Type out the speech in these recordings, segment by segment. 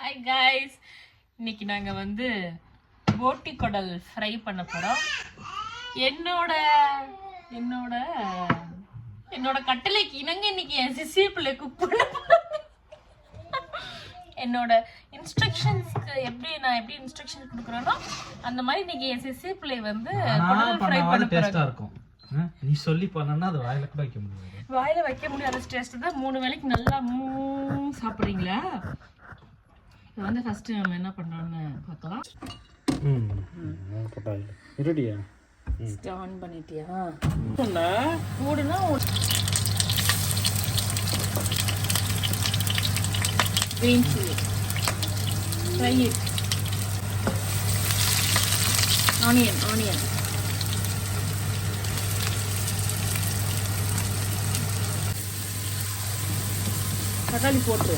Hi guys, இன்னைக்கு நாங்க வந்து போட்டி குடல் ஃப்ரை பண்ண போறோம். என்னோட என்னோட என்னோட கட்டளைக்கு இணங்க இன்னைக்கு என் சிசி பிள்ளை குக் பண்ண என்னோட இன்ஸ்ட்ரக்ஷன்ஸ்க்கு நான் எப்படி இன்ஸ்ட்ரக்ஷன் கொடுக்குறேனோ அந்த மாதிரி இன்னைக்கு என் சிசி பிள்ளை வந்து குடல் ஃப்ரை பண்ண போறோம். நீ சொல்லி பண்ணனா அது வாயில கூட வைக்க முடியாது. வாயில வைக்க முடியாத டேஸ்ட் தான் 3 வேளைக்கு நல்லா சாப்பிடுறீங்களா? இது வந்து ஃபர்ஸ்ட் நம்ம என்ன பண்றோம்னு பார்க்கலாம். ரெடியா? ஸ்டவ் ஆன் பண்ணிட்டியா? மூடுனா green chili. Fry it. Onion. தக்காளி போட்டு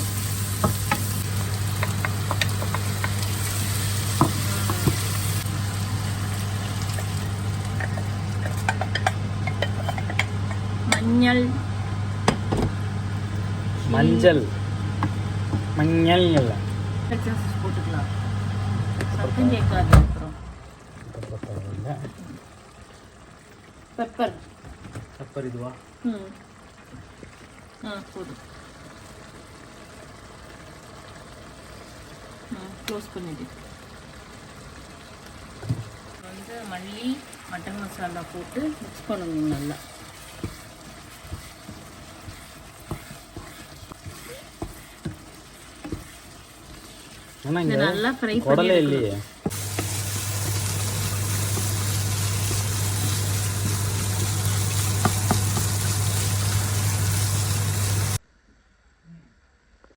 மஞ்சள் போட்டுக்கலாம். சத்தம் கேட்காது. அப்புறம் பெப்பர் இதுவா? போதும். க்ளோஸ் பண்ணிட்டு வந்து மல்லி மட்டன் மசாலா போட்டு மிக்ஸ் பண்ணணும் நல்லா. நல்லா ஃப்ரை பண்ணி இல்லையே.